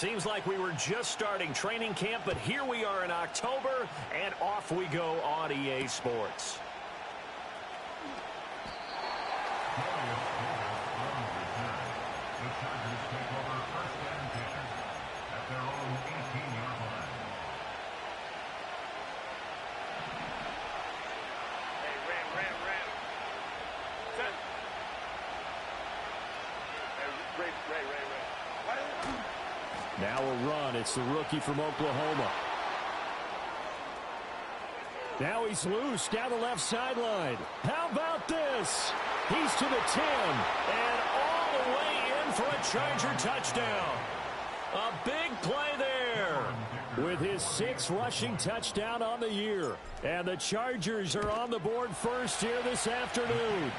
seems like we were just starting training camp, but here we are in October, and off we go on EA Sports. Now a run. It's the rookie from Oklahoma. Now he's loose down the left sideline. How about this? He's to the 10 and all the way in for a Charger touchdown. A big play there with his 6th rushing touchdown on the year. And the Chargers are on the board first here this afternoon.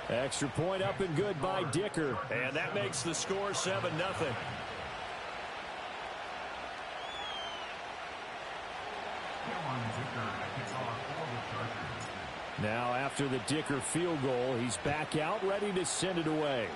Extra point up and good by Dicker. And that makes the score 7-0. Now after the Dicker field goal, he's back out ready to send it away.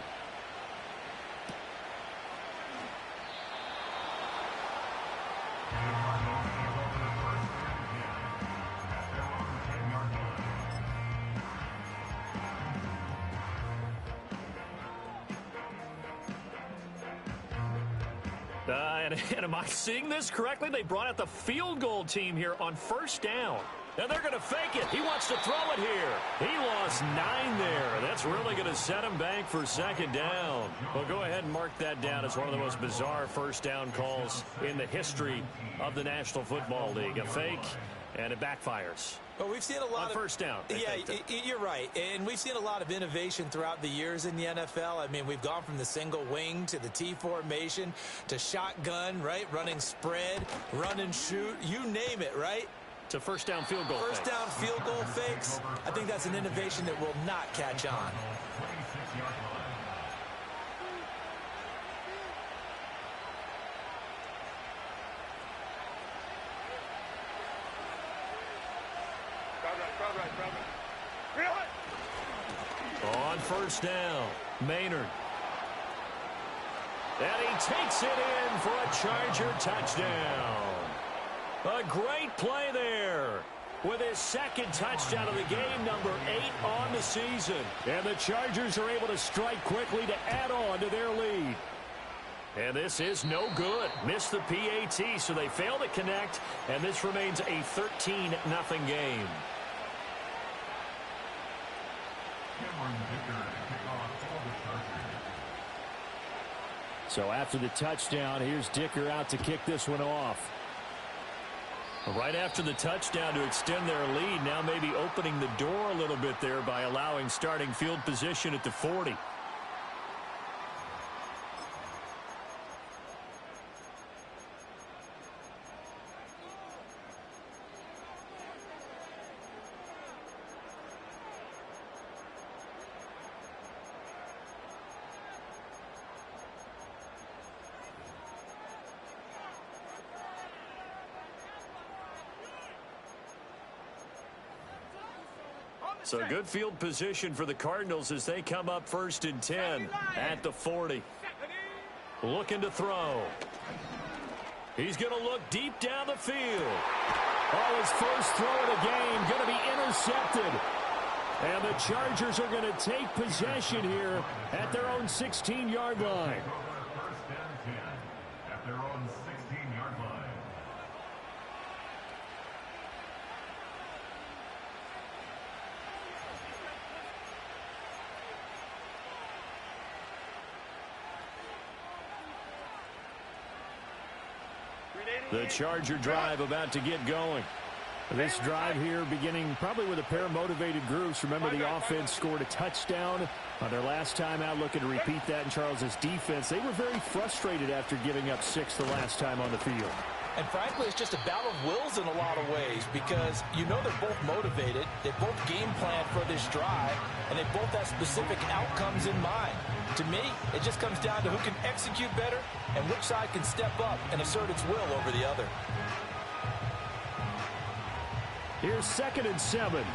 And am I seeing this correctly? They brought out the field goal team here on first down. And they're going to fake it. He wants to throw it here. He lost 9 there. That's really going to set him back for second down. Well, go ahead and mark that down as one of the most bizarre first down calls in the history of the National Football League. A fake, and it backfires. Well, we've seen a lot on first down. Yeah, you're right. And we've seen a lot of innovation throughout the years in the NFL. I mean, we've gone from the single wing to the T formation to shotgun, right? Running spread, run and shoot, you name it, right? To first down field goal First down field goal fakes. I think that's an innovation that will not catch on. On first down, Maynard. And he takes it in for a Charger touchdown. A great play there with his 2nd touchdown of the game, number 8 on the season. And the Chargers are able to strike quickly to add on to their lead. And this is no good. Missed the PAT, so they fail to connect, and this remains a 13-0 game. So after the touchdown, here's Dicker out to kick this one off. Right after the touchdown to extend their lead, now maybe opening the door a little bit there by allowing starting field position at the 40. So good field position for the Cardinals as they come up 1st and 10 at the 40. Looking to throw. He's going to look deep down the field. Oh, his first throw of the game going to be intercepted. And the Chargers are going to take possession here at their own 16-yard line. The Charger drive about to get going. This drive here beginning probably with a pair of motivated groups. Remember, the offense scored a touchdown on their last time out. Looking to repeat that in Charles's defense. They were very frustrated after giving up 6 the last time on the field. And frankly, it's just a battle of wills in a lot of ways because you know they're both motivated. They both game plan for this drive, and they both have specific outcomes in mind. To me, it just comes down to who can execute better and which side can step up and assert its will over the other. Here's 2nd and 7.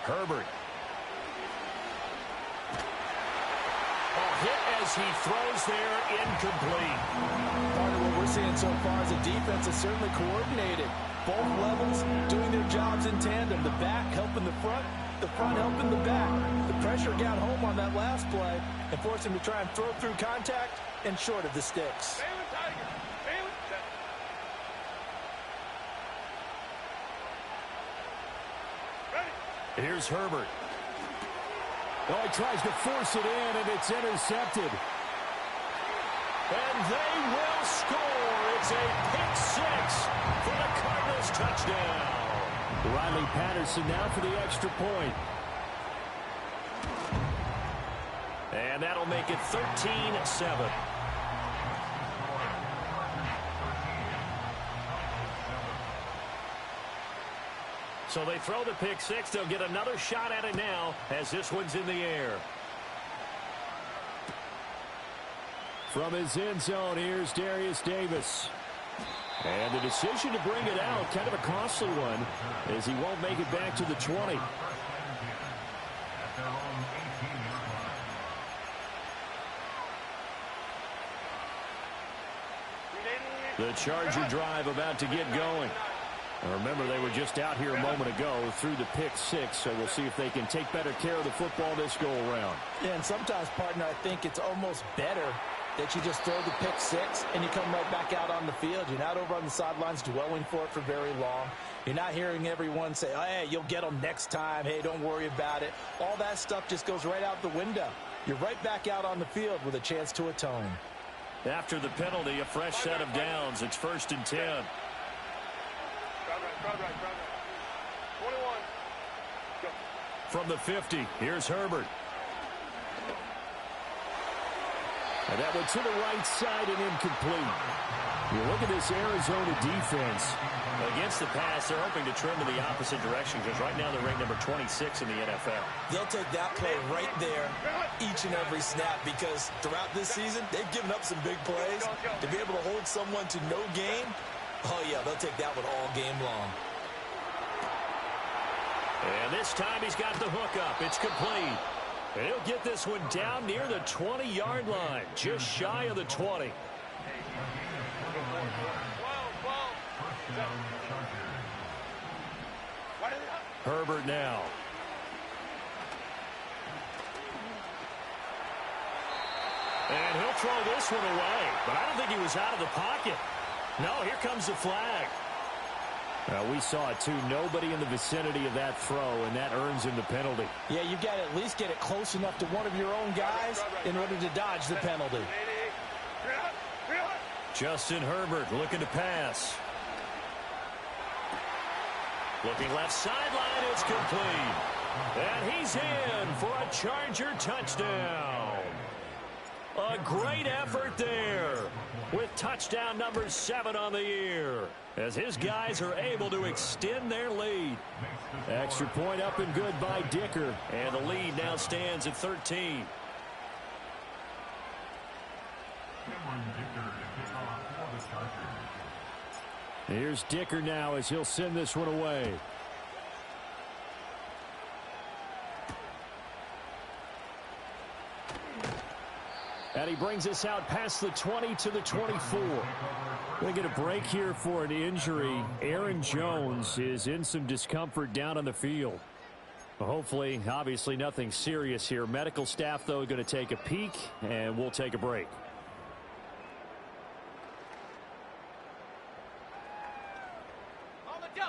Herbert. Hit as he throws there, incomplete. Part of what we're seeing so far is the defense is certainly coordinated. Both levels doing their jobs in tandem. The back helping the front helping the back. The pressure got home on that last play and forced him to try and throw through contact and short of the sticks. Here's Herbert. Oh, he tries to force it in, and it's intercepted. And they will score. It's a pick six for the Cardinals touchdown. Riley Patterson now for the extra point. And that'll make it 13-7. So they throw the pick six. They'll get another shot at it now as this one's in the air. From his end zone, here's Darius Davis. And the decision to bring it out, kind of a costly one, as he won't make it back to the 20. The Charger drive about to get going. And remember, they were just out here a moment ago through the pick six, so we'll see if they can take better care of the football this go-around. Yeah, and sometimes, partner, I think it's almost better that you just throw the pick six and you come right back out on the field. You're not over on the sidelines dwelling for it for very long. You're not hearing everyone say, oh, hey, you'll get them next time. Hey, don't worry about it. All that stuff just goes right out the window. You're right back out on the field with a chance to atone. After the penalty, a fresh set of downs. It's 1st and 10. Crowd right. 21. Go. From the 50, here's Herbert. And that one to the right side and incomplete. You look at this Arizona defense. Against the pass, they're hoping to trim in the opposite direction because right now they're ranked number 26 in the NFL. They'll take that play right there each and every snap because throughout this season, they've given up some big plays. To be able to hold someone to no gain, oh, yeah, they'll take that one all game long. And this time he's got the hook up. It's complete. And he'll get this one down near the 20-yard line, just shy of the 20. Herbert now. And he'll throw this one away, but I don't think he was out of the pocket. No, here comes the flag. We saw it, too. Nobody in the vicinity of that throw, and that earns him the penalty. Yeah, you've got to at least get it close enough to one of your own guys in order to dodge the penalty. Justin Herbert looking to pass. Looking left sideline, it's complete. And he's in for a Charger touchdown. A great effort there with touchdown number 7 on the year as his guys are able to extend their lead. Extra point up and good by Dicker, and the lead now stands at 13. Here's Dicker now as he'll send this one away. And he brings us out past the 20 to the 24. We're going to get a break here for an injury. Aaron Jones is in some discomfort down on the field. Hopefully, obviously nothing serious here. Medical staff, though, going to take a peek, and we'll take a break.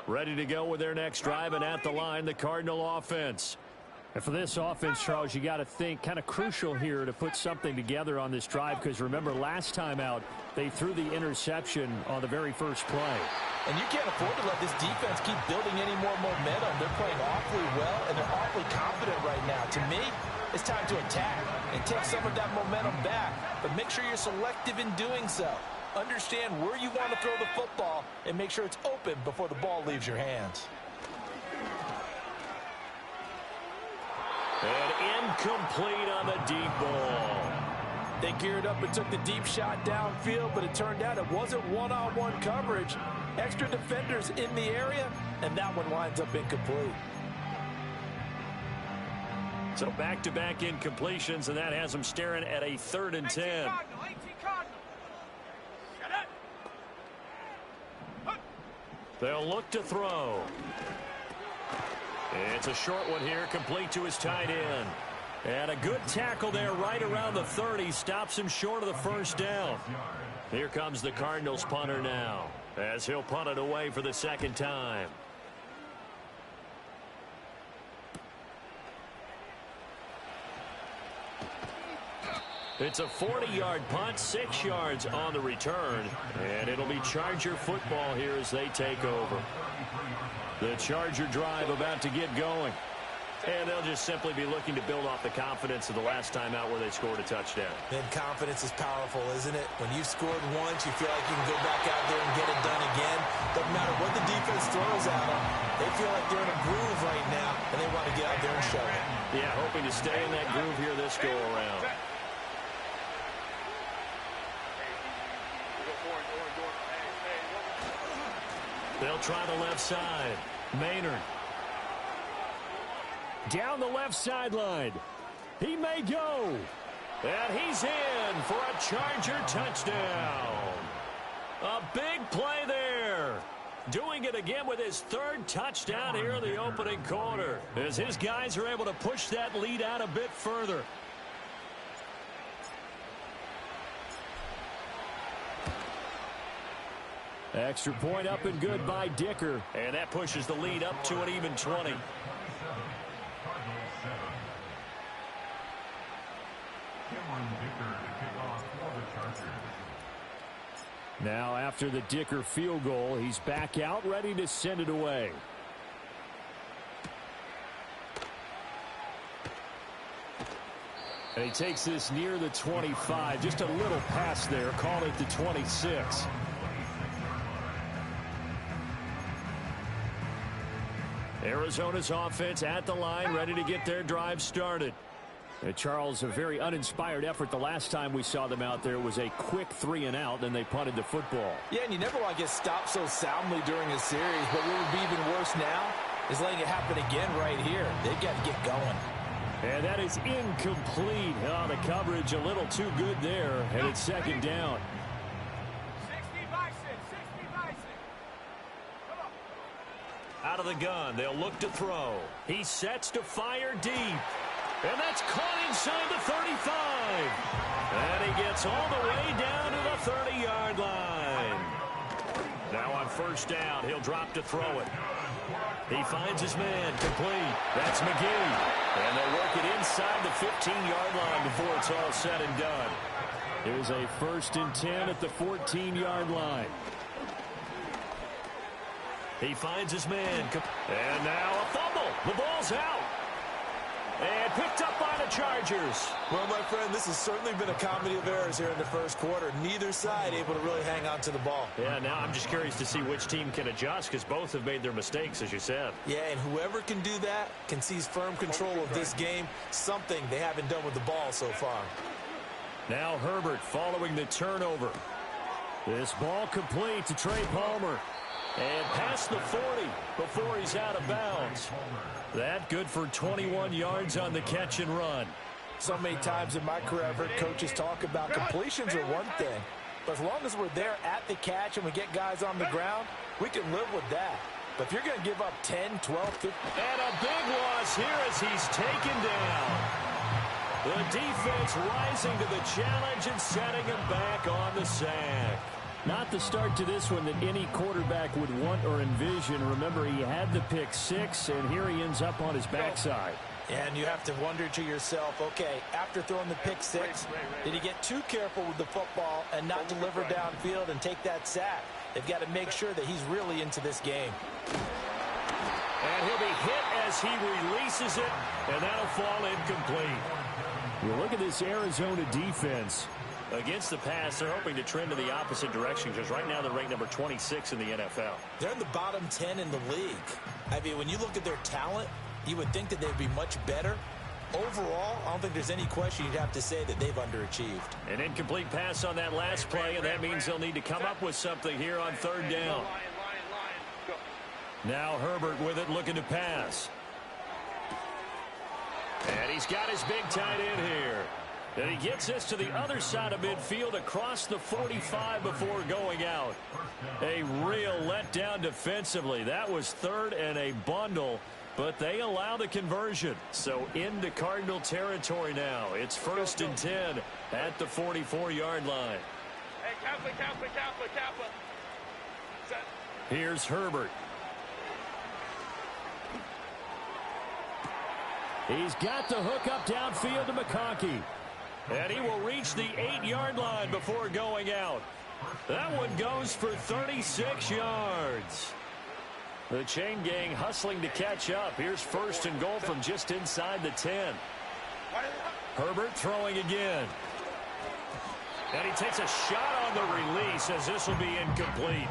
Ready to go with their next drive, and at the line, the Cardinal offense. And for this offense, Charles, you got to think kind of crucial here to put something together on this drive because remember last time out they threw the interception on the very first play. And you can't afford to let this defense keep building any more momentum. They're playing awfully well and they're awfully confident right now. To me, it's time to attack and take some of that momentum back, but make sure you're selective in doing so. Understand where you want to throw the football and make sure it's open before the ball leaves your hands. And incomplete on the deep ball. They geared up and took the deep shot downfield, but it turned out it wasn't one-on-one coverage. Extra defenders in the area, and that one winds up incomplete. So back-to-back incompletions, and that has them staring at a 3rd and 10. They'll look to throw. It's a short one here, complete to his tight end. And a good tackle there right around the 30. Stops him short of the first down. Here comes the Cardinals punter now, as he'll punt it away for the 2nd time. It's a 40-yard punt, 6 yards on the return, and it'll be Charger football here as they take over. The Charger drive about to get going, and they'll just simply be looking to build off the confidence of the last time out where they scored a touchdown. And confidence is powerful, isn't it? When you've scored once, you feel like you can go back out there and get it done again. Doesn't matter what the defense throws at them. They feel like they're in a groove right now, and they want to get out there and show it. Yeah, hoping to stay in that groove here this go-around. They'll try the left side. Maynard. Down the left sideline. He may go. And he's in for a Charger touchdown. A big play there. Doing it again with his 3rd touchdown here in the opening quarter, as his guys are able to push that lead out a bit further. Extra point up and good by Dicker. And that pushes the lead up to an even 20. Now after the Dicker field goal, he's back out ready to send it away. And he takes this near the 25. Just a little pass there. Call it the 26. Arizona's offense at the line, ready to get their drive started. And Charles, a very uninspired effort the last time we saw them out there. It was a quick 3 and out, then they punted the football. Yeah, and you never want to get stopped so soundly during a series, but what would be even worse now is letting it happen again right here. They've got to get going. And that is incomplete. Oh, the coverage a little too good there, and it's 2nd down. 60 by 6, 60 by 6. Come on. Out of the gun, they'll look to throw. He sets to fire deep. And that's caught inside the 35. And he gets all the way down to the 30-yard line. Now on 1st down, he'll drop to throw it. He finds his man, complete. That's McGee. And they'll work it inside the 15-yard line before it's all said and done. Here's a 1st and 10 at the 14-yard line. He finds his man. And now a fumble. The ball's out. And picked up by the Chargers. Well, my friend, this has certainly been a comedy of errors here in the 1st quarter. Neither side able to really hang on to the ball. Yeah, now I'm just curious to see which team can adjust, because both have made their mistakes, as you said. Yeah, and whoever can do that can seize firm control of this game, something they haven't done with the ball so far. Now Herbert following the turnover. This ball complete to Trey Palmer. And past the 40 before he's out of bounds. That good for 21 yards on the catch and run. So many times in my career, I've heard coaches talk about completions are one thing. But as long as we're there at the catch and we get guys on the ground, we can live with that. But if you're going to give up 10, 12, 15... And a big loss here as he's taken down. The defense rising to the challenge and setting him back on the sack. Not the start to this one that any quarterback would want or envision. Remember, he had the pick 6, and here he ends up on his backside. And you have to wonder to yourself, okay, after throwing the pick 6, did he get too careful with the football and not deliver downfield and take that sack? They've got to make sure that he's really into this game. And he'll be hit as he releases it, and that'll fall incomplete. You look at this Arizona defense. Against the pass, they're hoping to trend in the opposite direction, because right now they're ranked number 26 in the NFL. They're in the bottom 10 in the league. I mean, when you look at their talent, you would think that they'd be much better. Overall, I don't think there's any question you'd have to say that they've underachieved. An incomplete pass on that last play, and that means they'll need to come up with something here on 3rd down. Now Herbert with it, looking to pass. And he's got his big tight end here. And he gets this to the other side of midfield across the 45 before going out. A real letdown defensively. That was third and a bundle, but they allow the conversion. So into Cardinal territory now. It's 1st and 10 at the 44-yard line. Hey, Kappa. Set. Here's Herbert. He's got the hook up downfield to McConkey. And he will reach the 8-yard line before going out. That one goes for 36 yards. The chain gang hustling to catch up. Here's 1st and goal from just inside the 10. Herbert throwing again. And he takes a shot on the release as this will be incomplete.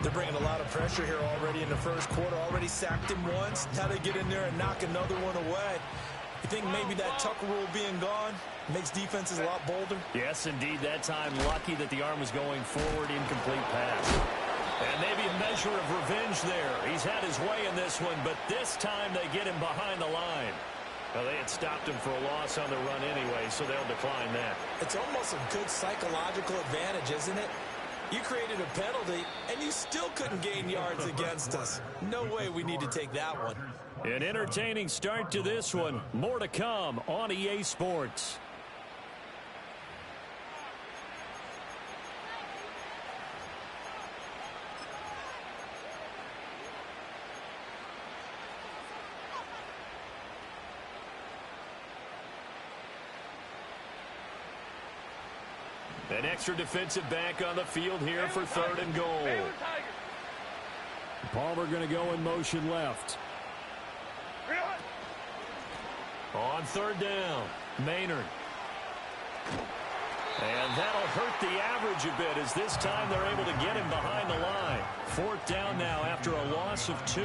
They're bringing a lot of pressure here already in the first quarter. Already sacked him once. Now they get in there and knock another one away. You think maybe that Tucker rule being gone makes defenses a lot bolder? Yes, indeed. That time, lucky that the arm was going forward. Incomplete pass. And maybe a measure of revenge there. He's had his way in this one, but this time they get him behind the line. Well, they had stopped him for a loss on the run anyway, so they'll decline that. It's almost a good psychological advantage, isn't it? You created a penalty, and you still couldn't gain yards against us. No way we need to take that one. An entertaining start to this one. More to come on EA Sports. An extra defensive back on the field here for 3rd and goal. Palmer going to go in motion left. On 3rd down, Maynard. And that'll hurt the average a bit as this time they're able to get him behind the line. 4th down now after a loss of 2.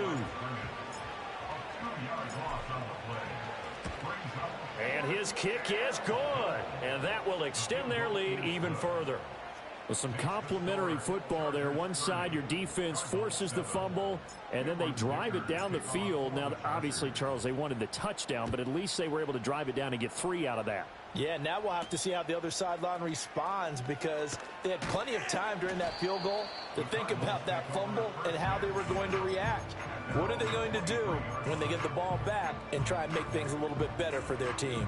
And his kick is good. And that will extend their lead even further. With some complimentary football there. One side, your defense forces the fumble, and then they drive it down the field. Now, obviously, Charles, they wanted the touchdown, but at least they were able to drive it down and get 3 out of that. Yeah, now we'll have to see how the other sideline responds because they had plenty of time during that field goal to think about that fumble and how they were going to react. What are they going to do when they get the ball back and try and make things a little bit better for their team?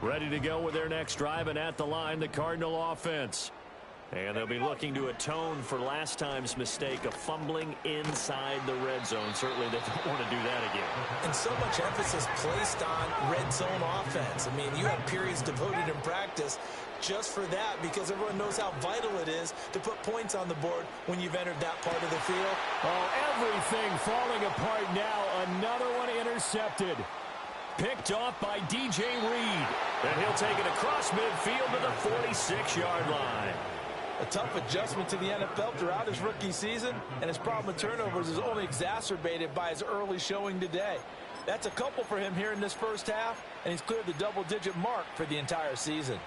Ready to go with their next drive, and at the line, the Cardinal offense. And they'll be looking to atone for last time's mistake of fumbling inside the red zone. Certainly they don't want to do that again. And so much emphasis placed on red zone offense. I mean, you have periods devoted in practice just for that because everyone knows how vital it is to put points on the board when you've entered that part of the field. Oh, everything falling apart now. Another one intercepted. Picked off by DJ Reed. And he'll take it across midfield to the 46-yard line. A tough adjustment to the NFL throughout his rookie season, and his problem with turnovers is only exacerbated by his early showing today. That's a couple for him here in this first half, and he's cleared the double-digit mark for the entire season.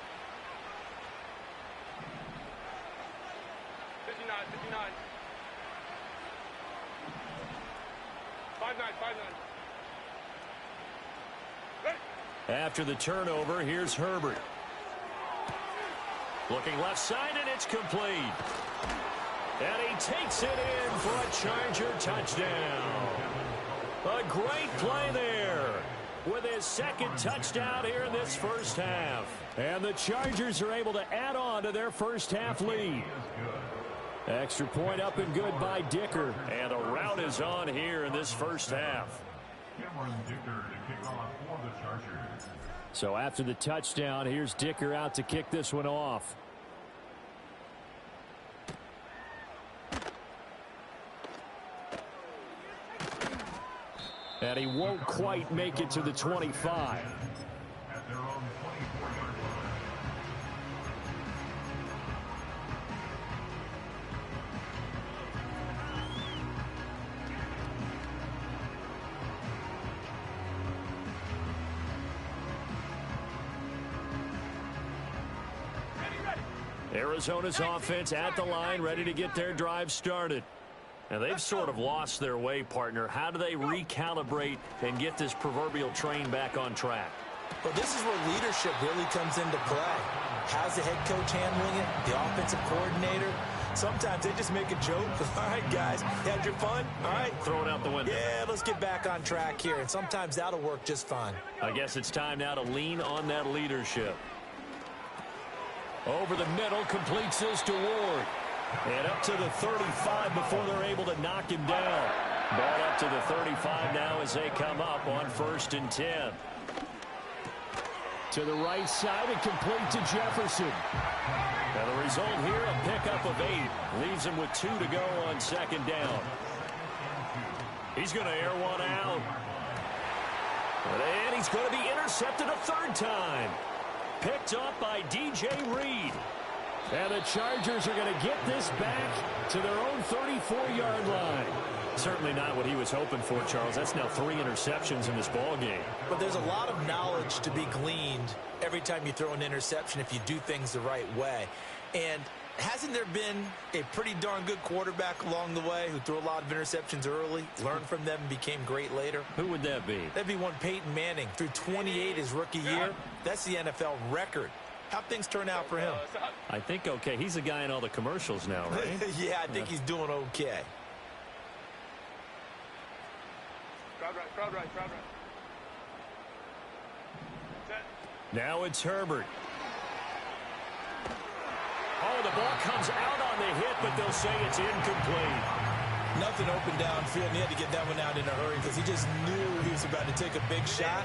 59. 5-9. After the turnover, here's Herbert. Looking left side, and it's complete. And he takes it in for a Charger touchdown. A great play there with his second touchdown here in this first half. And the Chargers are able to add on to their first half lead. Extra point up and good by Dicker. And a rout is on here in this first half. So after the touchdown, here's Dicker out to kick this one off. And he won't quite make it to the 25. Arizona's offense at the line, ready to get their drive started. And they've sort of lost their way, partner. How do they recalibrate and get this proverbial train back on track? Well, this is where leadership really comes into play. How's the head coach handling it? The offensive coordinator? Sometimes they just make a joke. All right, guys, you had your fun? All right. Throw it out the window. Yeah, let's get back on track here. And sometimes that'll work just fine. I guess it's time now to lean on that leadership. Over the middle, completes this to Ward. And up to the 35 before they're able to knock him down. Ball up to the 35 now as they come up on 1st and 10. To the right side and complete to Jefferson. And the result here, a pickup of 8. Leaves him with 2 to go on 2nd down. He's going to air one out. And he's going to be intercepted a 3rd time. Picked up by DJ Reed. And the Chargers are going to get this back to their own 34-yard line. Certainly not what he was hoping for, Charles. That's now 3 interceptions in this ball game. But there's a lot of knowledge to be gleaned every time you throw an interception if you do things the right way. And hasn't there been a pretty darn good quarterback along the way who threw a lot of interceptions early, learned from them, and became great later? Who would that be? That'd be one Peyton Manning. Threw 28 his rookie year. That's the NFL record. How'd things turn out for him? I think okay. He's the guy in all the commercials now, right? Yeah, I think he's doing okay. Crowd right. Set. Now it's Herbert. Oh, the ball comes out on the hit, but they'll say it's incomplete. Nothing open downfield, and he had to get that one out in a hurry because he just knew he was about to take a big shot.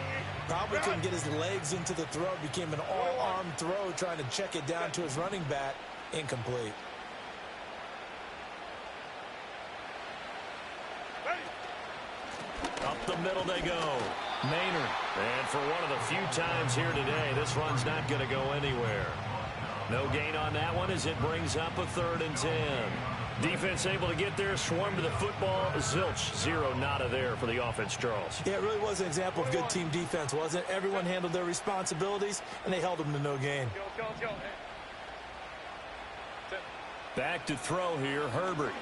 Probably couldn't get his legs into the throw. Became an all-arm throw trying to check it down to his running back. Incomplete. Up the middle they go. Maynard. And for one of the few times here today, this run's not going to go anywhere. No gain on that one as it brings up a 3rd and 10. Defense able to get there, swarm to the football. Zilch, 0 nada there for the offense, Charles. Yeah, it really was an example of good team defense, wasn't it? Everyone handled their responsibilities, and they held them to no gain. Let's go. Set. Back to throw here, Herbert.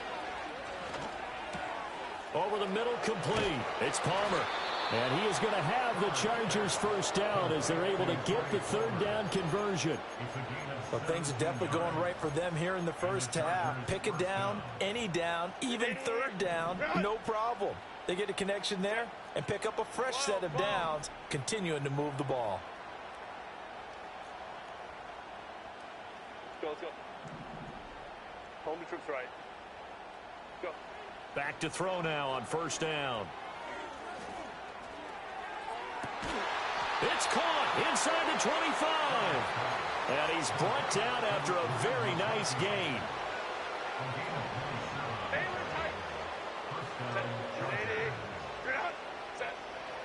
Over the middle, complete. It's Palmer. And he is going to have the Chargers 1st down as they're able to get the 3rd down conversion. Well, things are definitely going right for them here in the 1st half. Pick a down, any down, even 3rd down, no problem. They get a connection there and pick up a fresh set of downs, continuing to move the ball. Let's go. Home the troops right. Go. Back to throw now on 1st down. It's caught inside the 25. And he's brought down after a very nice gain.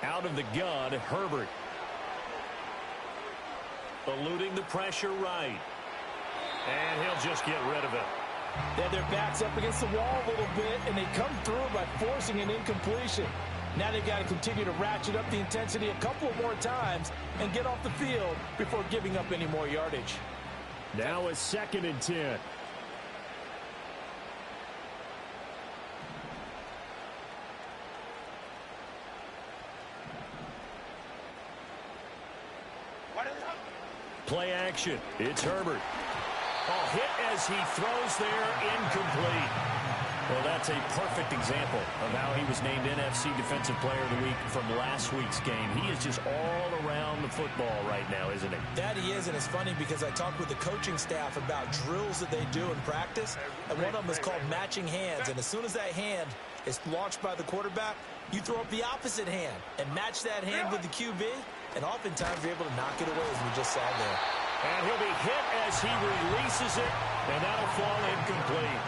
Out of the gun, Herbert. Eluding the pressure right. And he'll just get rid of it. They had their backs up against the wall a little bit, and they come through by forcing an incompletion. Now they've got to continue to ratchet up the intensity a couple more times and get off the field before giving up any more yardage. Now it's 2nd and 10. Play action. It's Herbert. Oh, hit as he throws there, incomplete. Well, that's a perfect example of how he was named NFC Defensive Player of the Week from last week's game. He is just all around the football right now, isn't he? That he is, and it's funny because I talked with the coaching staff about drills that they do in practice, and one of them is called matching hands. And as soon as that hand is launched by the quarterback, you throw up the opposite hand and match that hand with the QB, and oftentimes you're able to knock it away, as we just saw there. And he'll be hit as he releases it, and that'll fall incomplete.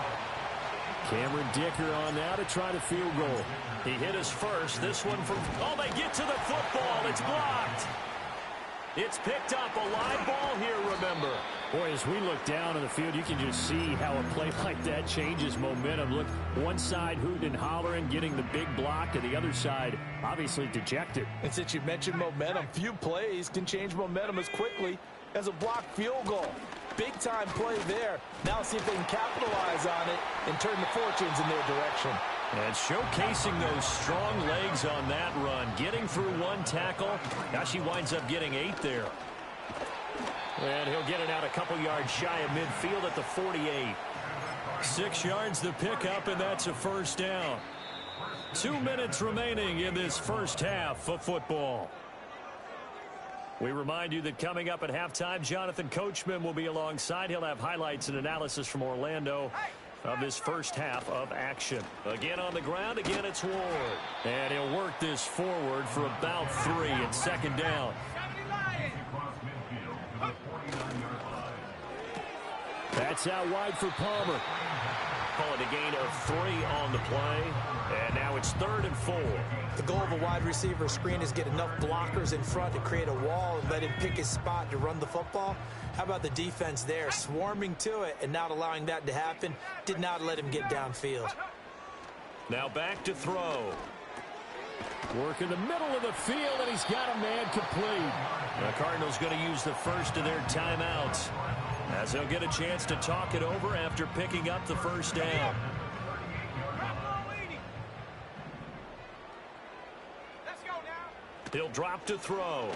Cameron Dicker on now to try the field goal. He hit his first. This one from... Oh, they get to the football. It's blocked. It's picked up. A live ball here, remember. Boy, as we look down on the field, you can just see how a play like that changes momentum. Look, one side hooting and hollering, getting the big block, and the other side obviously dejected. And since you mentioned momentum, few plays can change momentum as quickly as a blocked field goal. big-time play there. Now see if they can capitalize on it and turn the fortunes in their direction. And showcasing those strong legs on that run. Getting through one tackle. Now she winds up getting 8 there. And he'll get it out a couple yards shy of midfield at the 48. 6 yards the pickup, and that's a first down. 2 minutes remaining in this first half of football. We remind you that coming up at halftime, Jonathan Coachman will be alongside. He'll have highlights and analysis from Orlando of this first half of action. Again on the ground, again it's Ward. And he'll work this forward for about 3 at second down. That's out wide for Palmer. Call it a gain of 3 on the play. And now it's 3rd and 4. The goal of a wide receiver screen is get enough blockers in front to create a wall and let him pick his spot to run the football. How about the defense there, swarming to it and not allowing that to happen? Did not let him get downfield. Now back to throw. Work in the middle of the field, and he's got a man complete. The Cardinals going to use the first of their timeouts, as they'll get a chance to talk it over after picking up the first down. He'll drop to throw.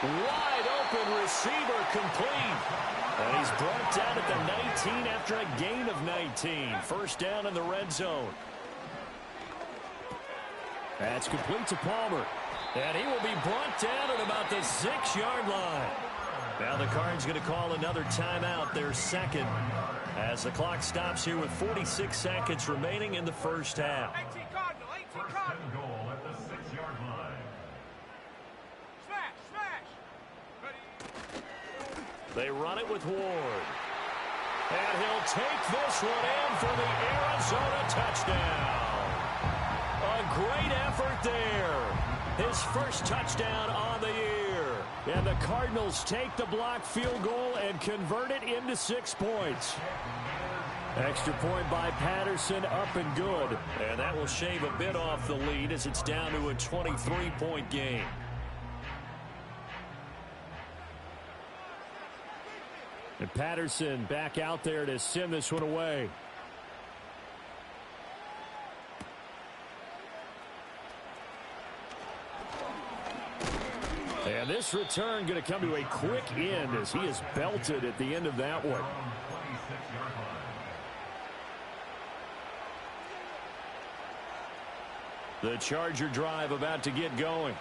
Wide open receiver complete. And he's brought down at the 19 after a gain of 19. First down in the red zone. That's complete to Palmer. And he will be brought down at about the 6-yard line. Now the Cards going to call another timeout, their second, as the clock stops here with 46 seconds remaining in the first half. First and goal at the 6-yard line. Smash! Ready? They run it with Ward. And he'll take this one in for the Arizona touchdown. A great effort there. His first touchdown on the year. And the Cardinals take the block field goal and convert it into 6 points. Extra point by Patterson, up and good. And that will shave a bit off the lead as it's down to a 23-point game. And Patterson back out there to send this one away. And this return going to come to a quick end as he is belted at the end of that one. The Charger drive about to get going.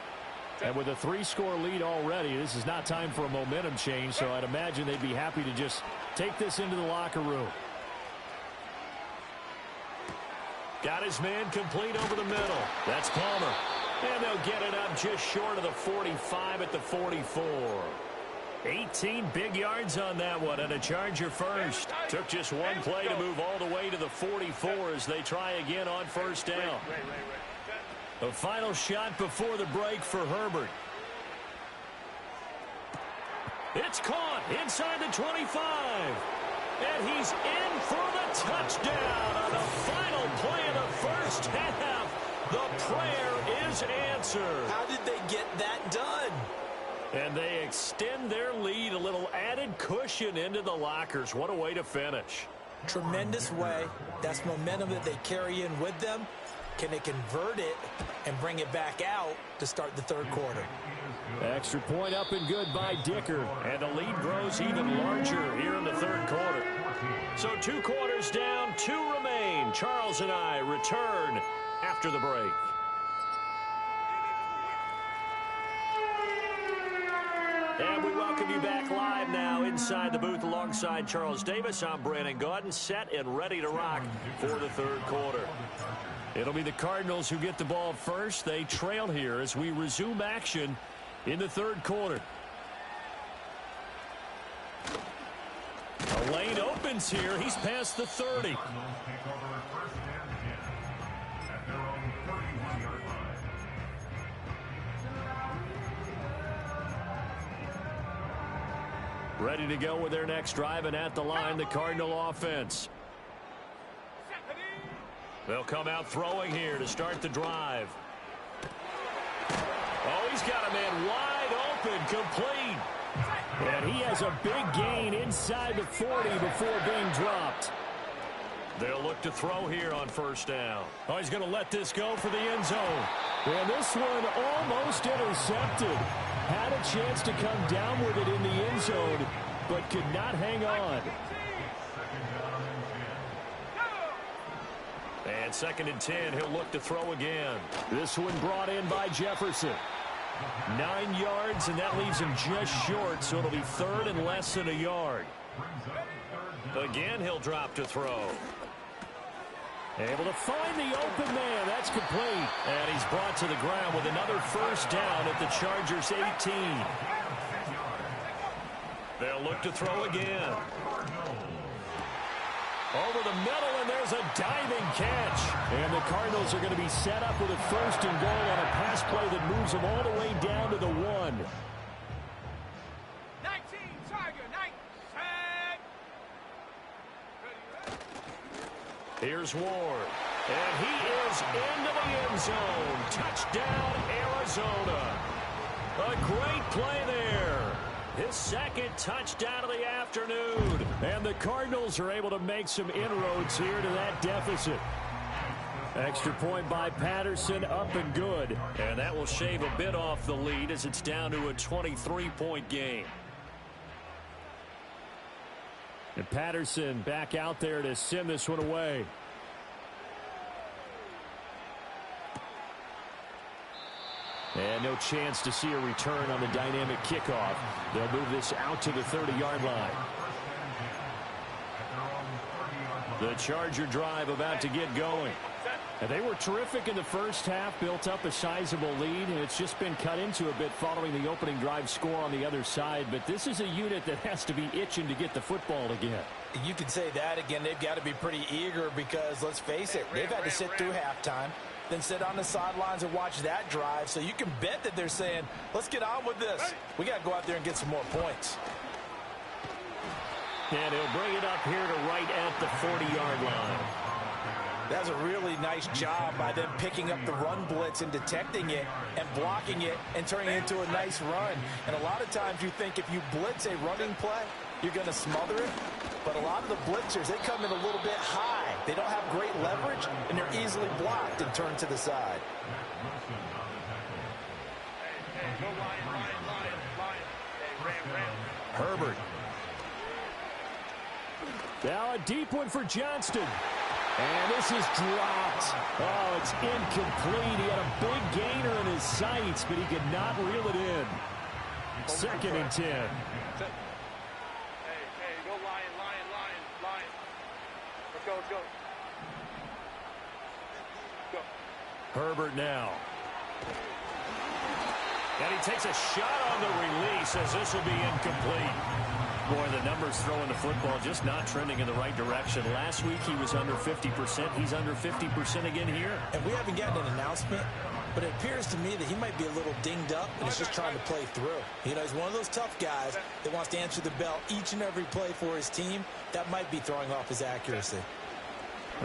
And with a 3-score lead already, this is not time for a momentum change, so I'd imagine they'd be happy to just take this into the locker room. Got his man complete over the middle. That's Palmer. And they'll get it up just short of the 45 at the 44. 18 big yards on that one, and a Charger first. Took just one play to move all the way to the 44 as they try again on first down. A final shot before the break for Herbert. It's caught inside the 25. And he's in for the touchdown on the final play of the first half. The prayer is answered. How did they get that done? And they extend their lead, a little added cushion into the lockers. What a way to finish. Tremendous way. That's momentum that they carry in with them. Can they convert it and bring it back out to start the third quarter? Extra point up and good by Dicker. And the lead grows even larger here in the third quarter. So 2 quarters down, 2 remain. Charles and I return after the break. And we welcome you back live now inside the booth alongside Charles Davis. I'm Brandon Gaudin, set and ready to rock for the third quarter. It'll be the Cardinals who get the ball first. They trail here as we resume action in the third quarter. A lane opens here. He's past the 30. Ready to go with their next drive, and at the line, the Cardinal offense. They'll come out throwing here to start the drive. Oh, he's got a man wide open, complete. And he has a big gain inside the 40 before being dropped. They'll look to throw here on first down. Oh, he's going to let this go for the end zone. And this one almost intercepted. Had a chance to come down with it in the end zone, but could not hang on. And 2nd and 10, he'll look to throw again. This one brought in by Jefferson. 9 yards, and that leaves him just short, so it'll be 3rd and less than a yard. Again, he'll drop to throw. Able to find the open man. That's complete. And he's brought to the ground with another first down at the Chargers' 18. They'll look to throw again. Over the middle, and there's a diving catch. And the Cardinals are going to be set up with a 1st and goal on a pass play that moves them all the way down to the 1. 19, Tiger, 9, Here's Ward. And he is into the end zone. Touchdown, Arizona. A great play there. His 2nd touchdown of the afternoon. And the Cardinals are able to make some inroads here to that deficit. Extra point by Patterson, up and good. And that will shave a bit off the lead as it's down to a 23-point game. And Patterson back out there to send this one away. And no chance to see a return on the dynamic kickoff. They'll move this out to the 30-yard line. The Charger drive about to get going. And they were terrific in the first half, built up a sizable lead, and it's just been cut into a bit following the opening drive score on the other side. But this is a unit that has to be itching to get the football again. You could say that again. They've got to be pretty eager because, let's face it, they've had to sit through halftime, then sit on the sidelines and watch that drive. So you can bet that they're saying, let's get on with this. We got to go out there and get some more points. And he'll bring it up here to right at the 40-yard line. That's a really nice job by them picking up the run blitz and detecting it and blocking it and turning it into a nice run. And a lot of times you think if you blitz a running play, you're going to smother it. But a lot of the blitzers, they come in a little bit high. They don't have great leverage, and they're easily blocked and turned to the side. Herbert. Now a deep one for Johnston. And this is dropped. Oh, it's incomplete. He had a big gainer in his sights, but he could not reel it in. 2nd and 10. Hey, go Lion. Let's go. Go. Herbert now. And he takes a shot on the release as this will be incomplete. Boy, the numbers throwing the football just not trending in the right direction. Last week he was under 50%. He's under 50% again here. And we haven't gotten an announcement, but it appears to me that he might be a little dinged up and he's just trying to play through. You know, he's one of those tough guys that wants to answer the bell each and every play for his team. That might be throwing off his accuracy.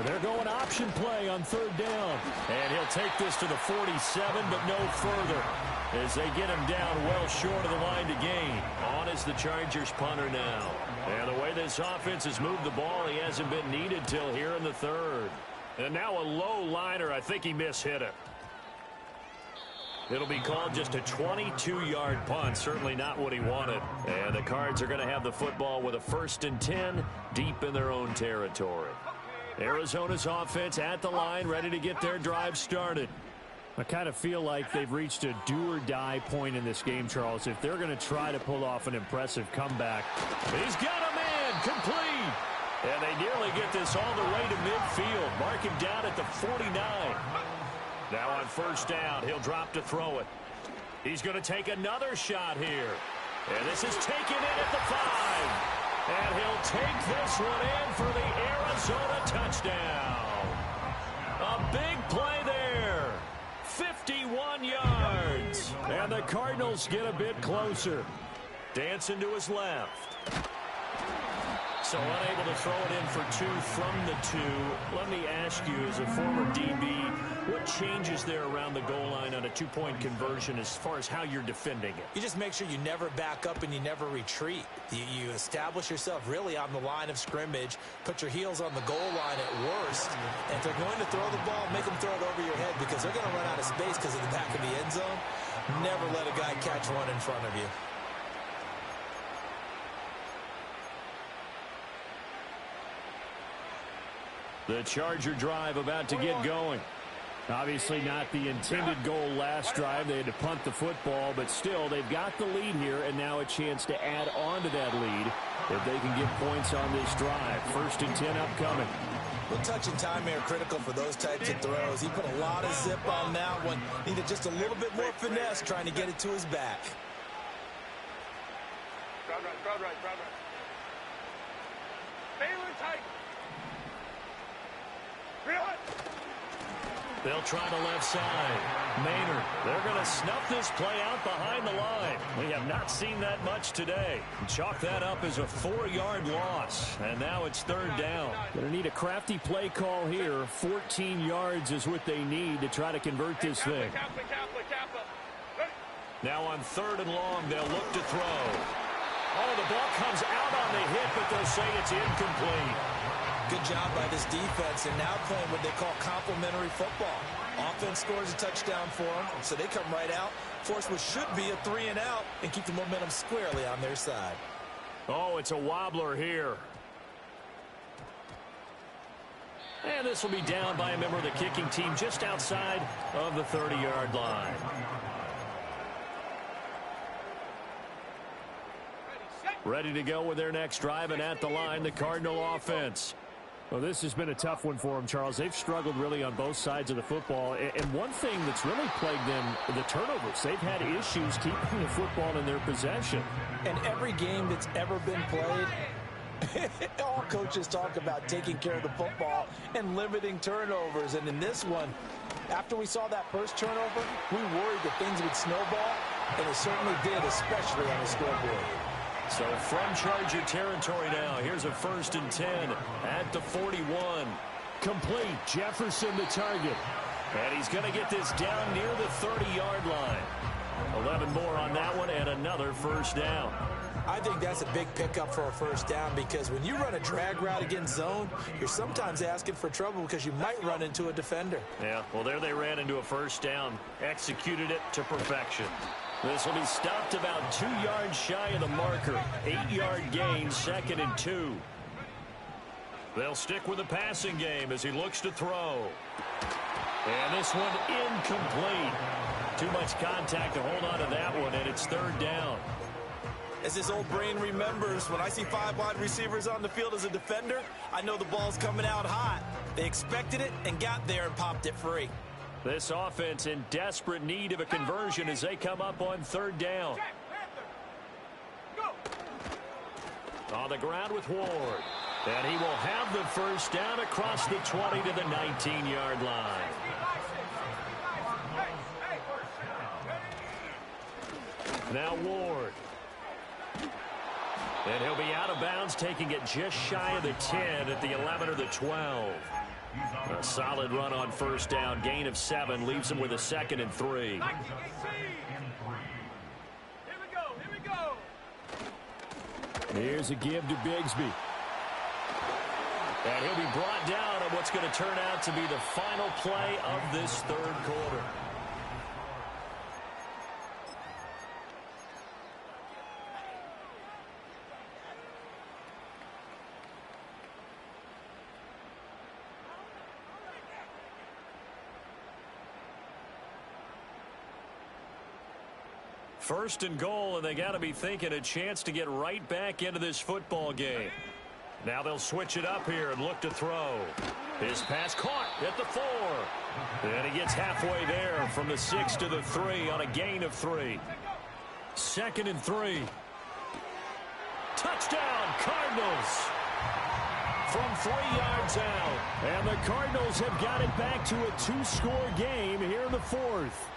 They're going option play on 3rd down. And he'll take this to the 47, but no further, as they get him down well short of the line to gain. On is the Chargers punter now. And the way this offense has moved the ball, he hasn't been needed till here in the 3rd. And now a low liner. I think he mishit it. It'll be called just a 22-yard punt. Certainly not what he wanted. And the Cards are going to have the football with a 1st and 10 deep in their own territory. Arizona's offense at the line, ready to get their drive started. I kind of feel like they've reached a do-or-die point in this game, Charles, if they're going to try to pull off an impressive comeback. He's got a man complete. And they nearly get this all the way to midfield. Mark him down at the 49. Now on 1st down, he'll drop to throw it. He's going to take another shot here. And this is taken in at the 5. And he'll take this one in for the Arizona touchdown. A big play there. 51 yards. And the Cardinals get a bit closer. Dancing to his left. So unable to throw it in for 2 from the 2. Let me ask you, as a former DB, what changes there around the goal line on a 2-point conversion as far as how you're defending it? You just make sure you never back up and you never retreat. You establish yourself really on the line of scrimmage, put your heels on the goal line at worst, and if they're going to throw the ball, make them throw it over your head because they're going to run out of space because of the back of the end zone. Never let a guy catch one in front of you. The Charger drive about to get going. Obviously not the intended goal last drive. They had to punt the football, but still they've got the lead here, and now a chance to add on to that lead if they can get points on this drive. 1st and 10 upcoming. Well, touch and time are critical for those types of throws. He put a lot of zip on that one. Needed just a little bit more finesse trying to get it to his back. Crowd right, crowd right, crowd right. Baylor tight. Reel it. They'll try the left side. Maynard, they're going to snuff this play out behind the line. We have not seen that much today. Chalk that up as a 4-yard loss. And now it's 3rd down. Going to need a crafty play call here. 14 yards is what they need to try to convert this thing. Now on 3rd and long, they'll look to throw. Oh, the ball comes out on the hit, but they'll say it's incomplete. Good job by this defense, and now playing what they call complementary football. Offense scores a touchdown for them, so they come right out, force what should be a 3-and-out, and keep the momentum squarely on their side. Oh, it's a wobbler here. And this will be down by a member of the kicking team just outside of the 30-yard line. Ready to go with their next drive, and at the line, the Cardinal offense. Well, this has been a tough one for them, Charles. They've struggled really on both sides of the football. And one thing that's really plagued them, the turnovers. They've had issues keeping the football in their possession. And every game that's ever been played, all coaches talk about taking care of the football and limiting turnovers. And in this one, after we saw that first turnover, we worried that things would snowball, and it certainly did, especially on the scoreboard. So from Charger territory now, here's a 1st and 10 at the 41. Complete. Jefferson the target. And he's going to get this down near the 30-yard line. 11 more on that one and another 1st down. I think that's a big pickup for a 1st down because when you run a drag route against zone, you're sometimes asking for trouble because you might run into a defender. Yeah, well, there they ran into a 1st down. Executed it to perfection. This will be stopped about 2 yards shy of the marker. 8-yard gain, 2nd and 2. They'll stick with the passing game as he looks to throw. And this one incomplete. Too much contact to hold on to that one, and it's 3rd down. As this old brain remembers, when I see 5 wide receivers on the field as a defender, I know the ball's coming out hot. They expected it and got there and popped it free. This offense in desperate need of a conversion as they come up on 3rd down. On the ground with Ward. And he will have the 1st down across the 20 to the 19-yard line. Now Ward. And he'll be out of bounds, taking it just shy of the 10 at the 11 or the 12. A solid run on 1st down. Gain of 7 leaves him with a 2nd and 3. Here we go. Here's a give to Bigsby. And he'll be brought down on what's going to turn out to be the final play of this 3rd quarter. First and goal, and they got to be thinking a chance to get right back into this football game. Now they'll switch it up here and look to throw. His pass caught at the 4. And he gets halfway there from the 6 to the 3 on a gain of 3. 2nd and 3. Touchdown, Cardinals. From 3 yards out. And the Cardinals have got it back to a 2-score game here in the 4th.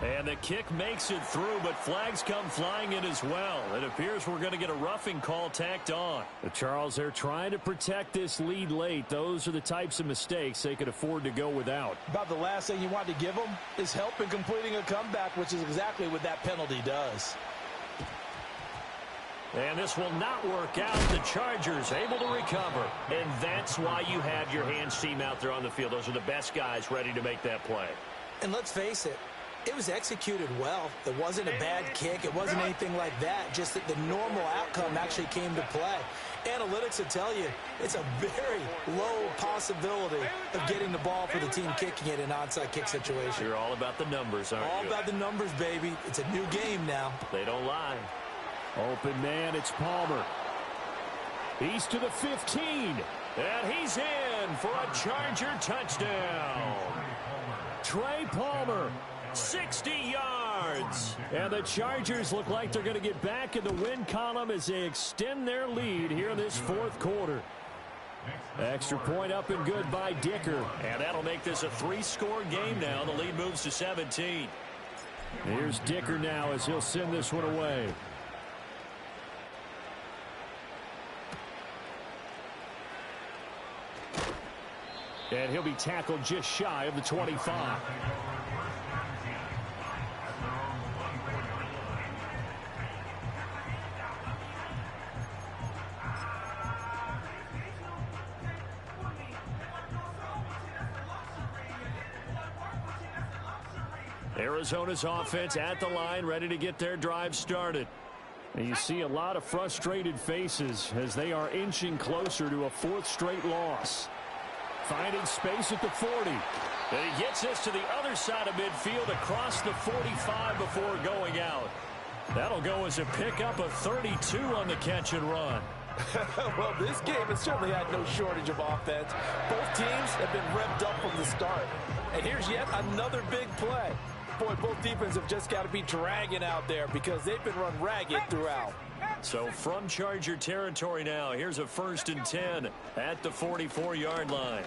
And the kick makes it through, but flags come flying in as well. It appears we're going to get a roughing call tacked on. The Charles, they're trying to protect this lead late. Those are the types of mistakes they could afford to go without. About the last thing you want to give them is help in completing a comeback, which is exactly what that penalty does. And this will not work out. The Chargers able to recover. And that's why you have your hands team out there on the field. Those are the best guys ready to make that play. And let's face it, it was executed well. It wasn't a bad kick. It wasn't anything like that. Just that the normal outcome actually came to play. Analytics will tell you it's a very low possibility of getting the ball for the team kicking it in an onside kick situation. You're all about the numbers, aren't you? All about the numbers, baby. It's a new game now. They don't lie. Open man, it's Palmer. He's to the 15. And he's in for a Charger touchdown. Trey Palmer. 60 yards. And the Chargers look like they're going to get back in the win column as they extend their lead here in this fourth quarter. Extra point up and good by Dicker. And that'll make this a 3-score game now. The lead moves to 17. Here's Dicker now as he'll send this one away. And he'll be tackled just shy of the 25. Arizona's offense at the line, ready to get their drive started. And you see a lot of frustrated faces as they are inching closer to a 4th straight loss. Finding space at the 40. And he gets this to the other side of midfield across the 45 before going out. That'll go as a pickup of 32 on the catch and run. Well, this game has certainly had no shortage of offense. Both teams have been revved up from the start. And here's yet another big play. Boy, both defenses have just got to be dragging out there because they've been run ragged throughout. So from Charger territory now, here's a 1st and 10 at the 44-yard line.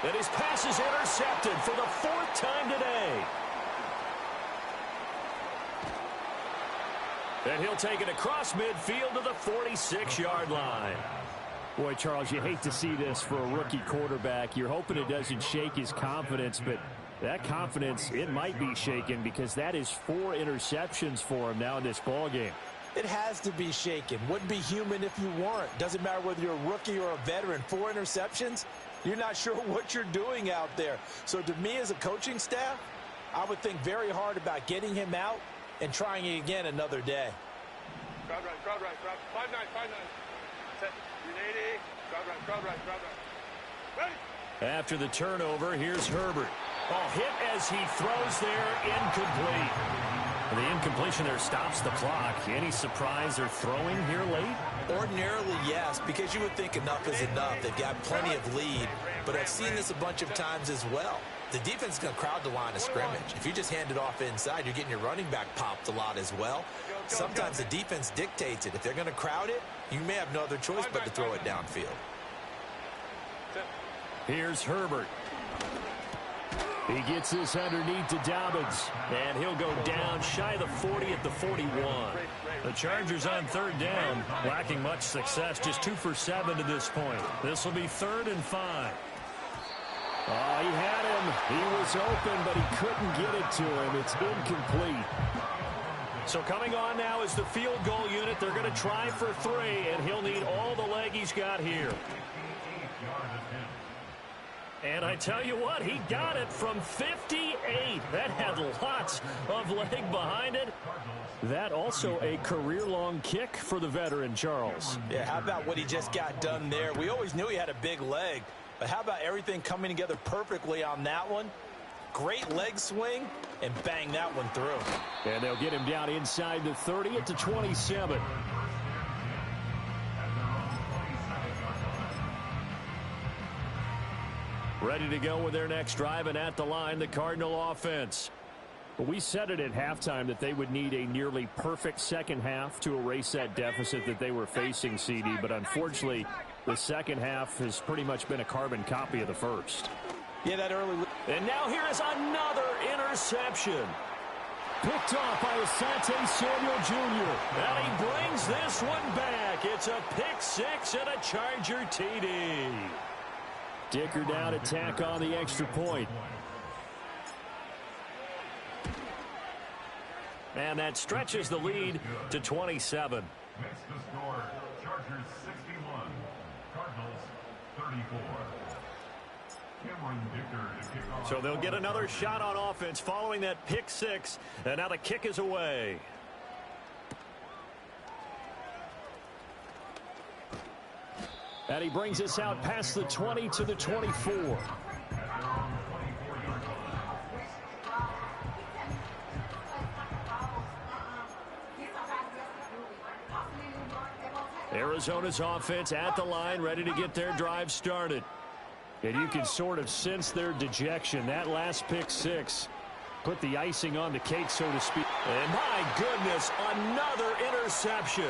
And his pass is intercepted for the 4th time today. And he'll take it across midfield to the 46-yard line. Boy, Charles, you hate to see this for a rookie quarterback. You're hoping it doesn't shake his confidence, but that confidence, it might be shaken because that is 4 interceptions for him now in this ballgame. It has to be shaken. Wouldn't be human if you weren't. Doesn't matter whether you're a rookie or a veteran. 4 interceptions, you're not sure what you're doing out there. So to me as a coaching staff, I would think very hard about getting him out and trying it again another day. Crowd right, crowd right, crowd. 5-9, 5-9. Set. 380. Crowd right. Ready. After the turnover, here's Herbert. Oh, hit as he throws there, incomplete. And the incompletion there stops the clock. Any surprise they're throwing here late? Ordinarily, yes, because you would think enough is enough. They've got plenty of lead, but I've seen this a bunch of times as well. The defense is going to crowd the line of scrimmage. If you just hand it off inside, you're getting your running back popped a lot as well. Sometimes the defense dictates it. If they're going to crowd it, you may have no other choice but to throw it downfield. Here's Herbert. He gets this underneath to Dobbins, and he'll go down shy of the 40 at the 41. The Chargers on 3rd down, lacking much success, just 2 for 7 to this point. This will be 3rd and 5. Oh, he had him. He was open, but he couldn't get it to him. It's incomplete. So coming on now is the field goal unit. They're going to try for 3, and he'll need all the leg he's got here. And I tell you what, he got it from 58. That had lots of leg behind it. That also a career-long kick for the veteran, Charles. Yeah, how about what he just got done there? We always knew he had a big leg, but how about everything coming together perfectly on that one? Great leg swing, and bang that one through. And they'll get him down inside the 30 at the 27. Ready to go with their next drive, and at the line, the Cardinal offense. But we said it at halftime that they would need a nearly perfect second half to erase that deficit that they were facing, CD. But unfortunately, the second half has pretty much been a carbon copy of the first. Yeah, that early. And now here is another interception. Picked off by Asante Samuel Jr. And he brings this one back. It's a pick six and a Charger TD. Dicker down to tack on the extra point. And that stretches the lead to 27. Next to score, Chargers 61, Cardinals 34. So they'll get another shot on offense following that pick six. And now the kick is away. And he brings us out past the 20 to the 24. Arizona's offense at the line, ready to get their drive started. And you can sort of sense their dejection. That last pick six put the icing on the cake, so to speak. And my goodness, another interception.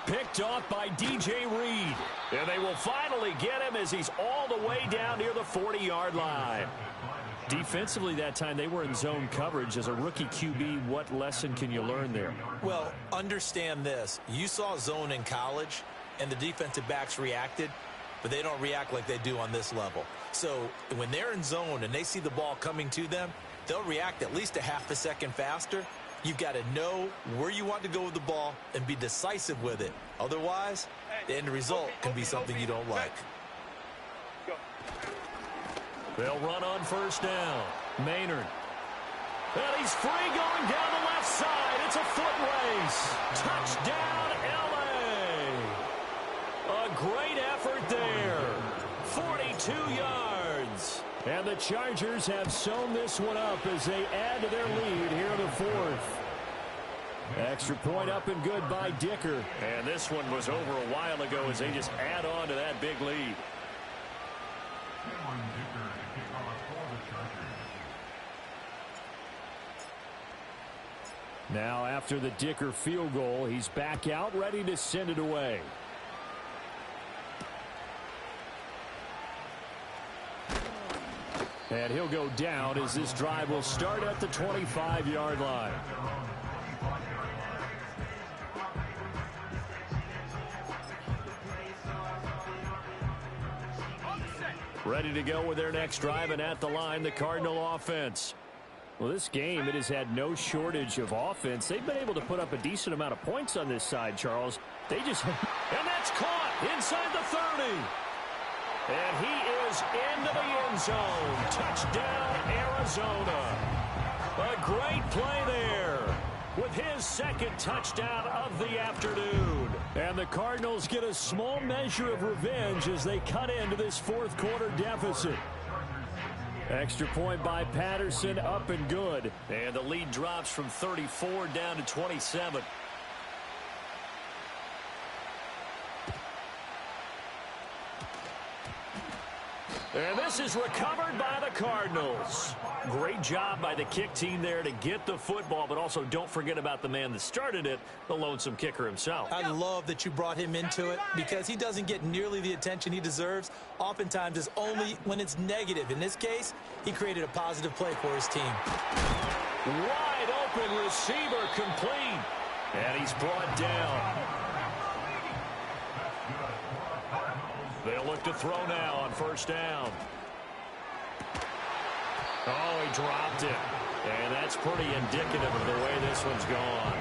Picked off by DJ Reed. And they will finally get him as he's all the way down near the 40-yard line. Defensively that time, they were in zone coverage. As a rookie QB, what lesson can you learn there? Well, understand this. You saw zone in college, and the defensive backs reacted, but they don't react like they do on this level. So when they're in zone and they see the ball coming to them, they'll react at least a half a second faster. You've got to know where you want to go with the ball and be decisive with it. Otherwise, the end result can be something you don't like. They'll run on first down. Maynard. And he's free going down the left side. It's a foot race. Touchdown, L.A. A great effort there. 42 yards. And the Chargers have sewn this one up as they add to their lead here in the fourth. Extra point up and good by Dicker. And this one was over a while ago as they just add on to that big lead. Now after the Dicker field goal, he's back out ready to send it away. And he'll go down as this drive will start at the 25-yard line. Ready to go with their next drive, and at the line, the Cardinal offense. Well, this game, it has had no shortage of offense. They've been able to put up a decent amount of points on this side, Charles. They just... And that's caught inside the 30. And he is into the end zone. Touchdown, Arizona. A great play there with his second touchdown of the afternoon. And the Cardinals get a small measure of revenge as they cut into this fourth quarter deficit. Extra point by Patterson, up and good. And the lead drops from 34 down to 27. And this is recovered by the Cardinals. Great job by the kick team there to get the football, but also don't forget about the man that started it, the lonesome kicker himself. I love that you brought him into it because he doesn't get nearly the attention he deserves. Oftentimes it's only when it's negative. In this case, he created a positive play for his team. Wide open receiver complete. And he's brought down. They'll look to throw now on first down. Oh, he dropped it. And that's pretty indicative of the way this one's gone.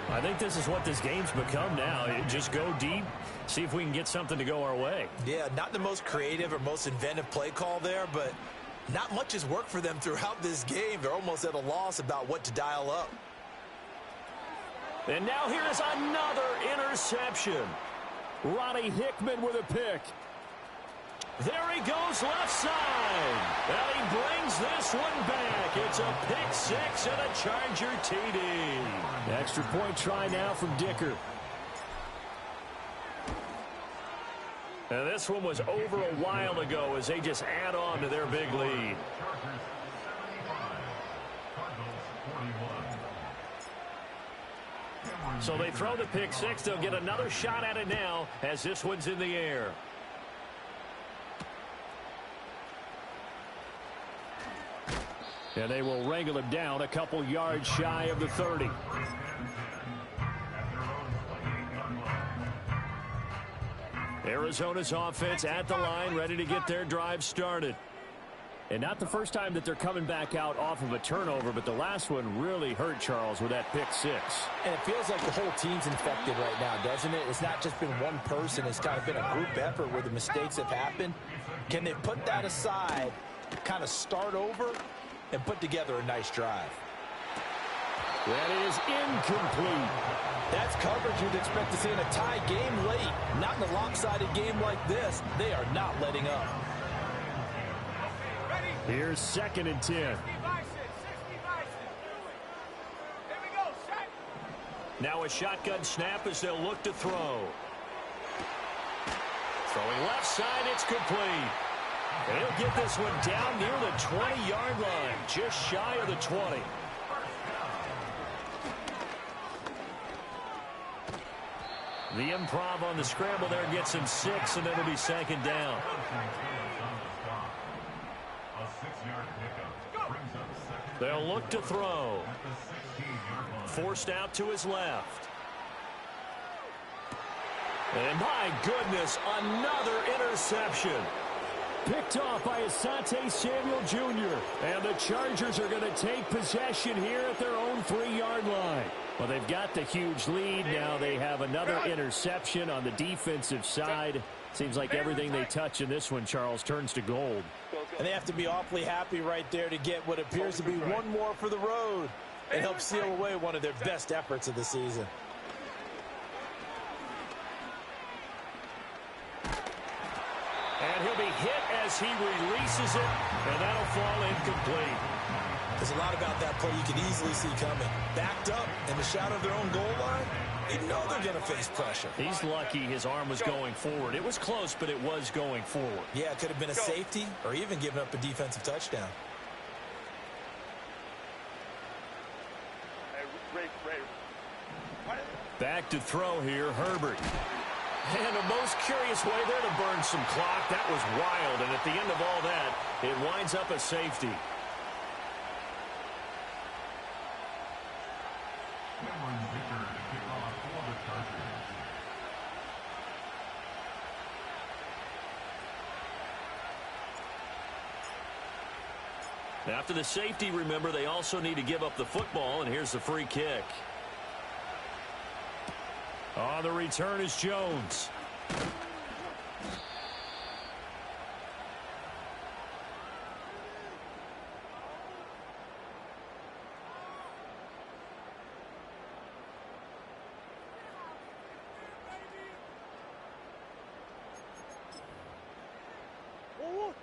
I think this is what this game's become now. Just go deep, see if we can get something to go our way. Yeah, not the most creative or most inventive play call there, but not much has worked for them throughout this game. They're almost at a loss about what to dial up. And now here is another interception. Ronnie Hickman with a pick. There he goes left side. And he brings this one back. It's a pick six and a Charger TD. Extra point try now from Dicker. And this one was over a while ago as they just add on to their big lead. So they throw the pick six. They'll get another shot at it now as this one's in the air. And they will wrangle him down a couple yards shy of the 30. Arizona's offense at the line, ready to get their drive started. And not the first time that they're coming back out off of a turnover, but the last one really hurt, Charles, with that pick six. And it feels like the whole team's infected right now, doesn't it? It's not just been one person. It's kind of been a group effort where the mistakes have happened. Can they put that aside, kind of start over, and put together a nice drive? That is incomplete. That's coverage you'd expect to see in a tie game late. Not in a lopsided game like this. They are not letting up. Here's 2nd and 10. Now a shotgun snap as they'll look to throw. Throwing left side, it's complete. And he'll get this one down near the 20-yard line, just shy of the 20. The improv on the scramble there gets him 6, and then it'll be 2nd down. They'll look to throw. Forced out to his left. And my goodness, another interception. Picked off by Asante Samuel Jr. And the Chargers are going to take possession here at their own 3-yard line. Well, they've got the huge lead. Now they have another interception on the defensive side. Seems like everything they touch in this one, Charles, turns to gold. And they have to be awfully happy right there to get what appears to be one more for the road and help seal away one of their best efforts of the season. And he'll be hit as he releases it, and that'll fall incomplete. There's a lot about that play you can easily see coming. Backed up in the shadow of their own goal line, you know they're going to face pressure. He's lucky his arm was going forward. It was close, but it was going forward. Yeah, it could have been a safety or even given up a defensive touchdown. Back to throw here, Herbert. And a most curious way there to burn some clock. That was wild, and at the end of all that, it winds up a safety. After the safety, remember, they also need to give up the football, and here's the free kick. On the return is Jones.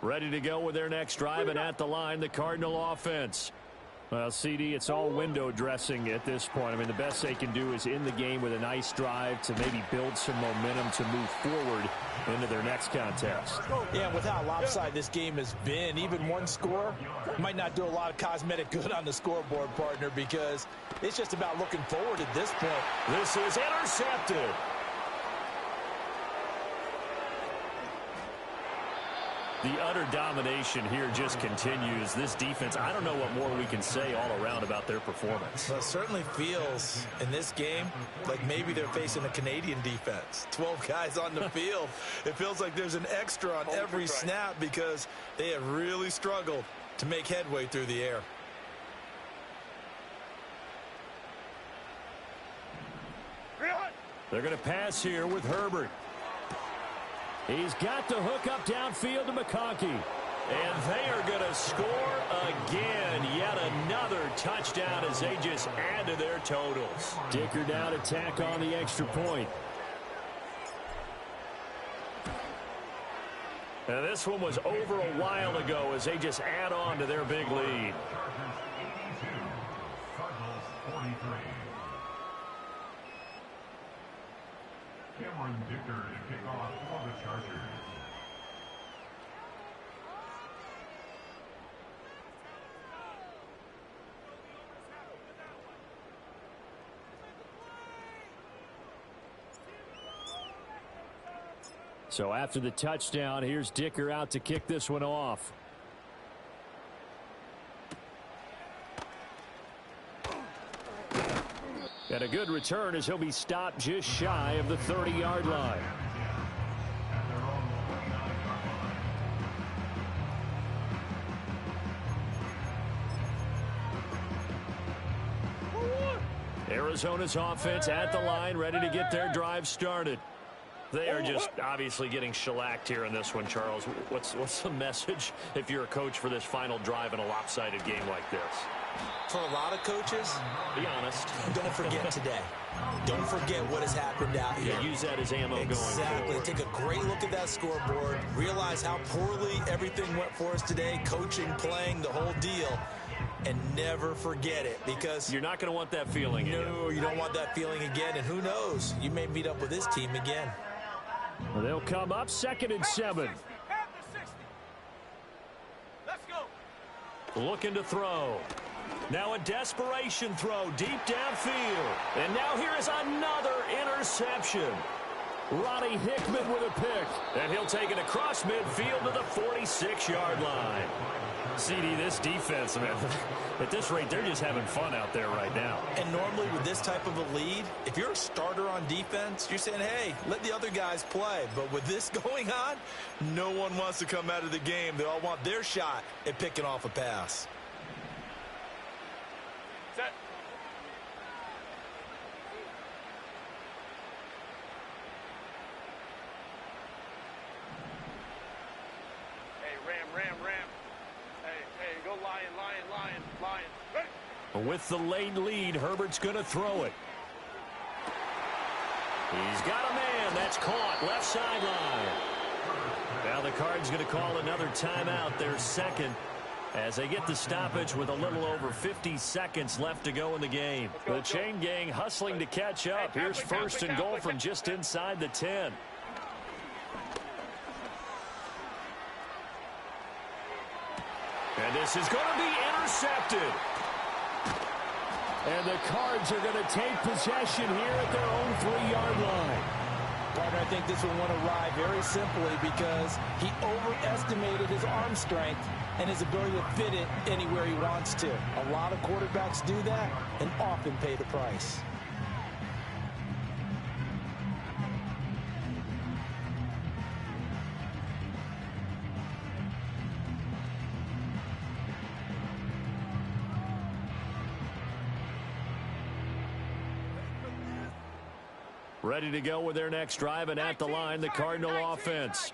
Ready to go with their next drive, and at the line, the Cardinal offense. Well, CD, it's all window dressing at this point. I mean, the best they can do is in the game with a nice drive to maybe build some momentum to move forward into their next contest. Yeah, with how lopsided this game has been, even one score might not do a lot of cosmetic good on the scoreboard, partner, because it's just about looking forward at this point. This is intercepted. The utter domination here just continues. This defense, I don't know what more we can say all around about their performance. Well, it certainly feels in this game like maybe they're facing a Canadian defense. 12 guys on the field. It feels like there's an extra on every snap because they have really struggled to make headway through the air. They're going to pass here with Herbert. He's got the hook up downfield to McConkey. And they are going to score again. Yet another touchdown as they just add to their totals. Dicker down to tack on the extra point. And this one was over a while ago as they just add on to their big lead. Dicker to kick off for the Chargers. So after the touchdown, here's Dicker out to kick this one off. And a good return as he'll be stopped just shy of the 30-yard line. Arizona's offense at the line, ready to get their drive started. They are just obviously getting shellacked here in this one, Charles. What's the message if you're a coach for this final drive in a lopsided game like this? For a lot of coaches, be honest. Don't forget today. Don't forget what has happened out here. Yeah, use that as ammo going forward. Exactly. Take a great look at that scoreboard. Realize how poorly everything went for us today. Coaching, playing, the whole deal. And never forget it, because you're not going to want that feeling again. No, you don't want that feeling again. And who knows? You may meet up with this team again. Well, they'll come up 2nd and 7. Let's go. Looking to throw. Now a desperation throw deep downfield. And now here is another interception. Ronnie Hickman with a pick. And he'll take it across midfield to the 46-yard line. CD, this defense, man, at this rate, they're just having fun out there right now. And normally with this type of a lead, if you're a starter on defense, you're saying, hey, let the other guys play. But with this going on, no one wants to come out of the game. They all want their shot at picking off a pass. Set. Hey, Ram. Hey, go Lion. Ready. With the late lead, Herbert's going to throw it. He's got a man. That's caught. Left sideline. Now the Cards going to call another timeout. Their second, as they get the stoppage with a little over 50 seconds left to go in the game. The chain gang hustling to catch up. Here's 1st and goal from just inside the 10. And this is going to be intercepted. And the Cards are going to take possession here at their own 3-yard line. Partner, I think this one went awry very simply because he overestimated his arm strength and his ability to fit it anywhere he wants to. A lot of quarterbacks do that and often pay the price. Ready to go with their next drive, and at the line, the Cardinal offense.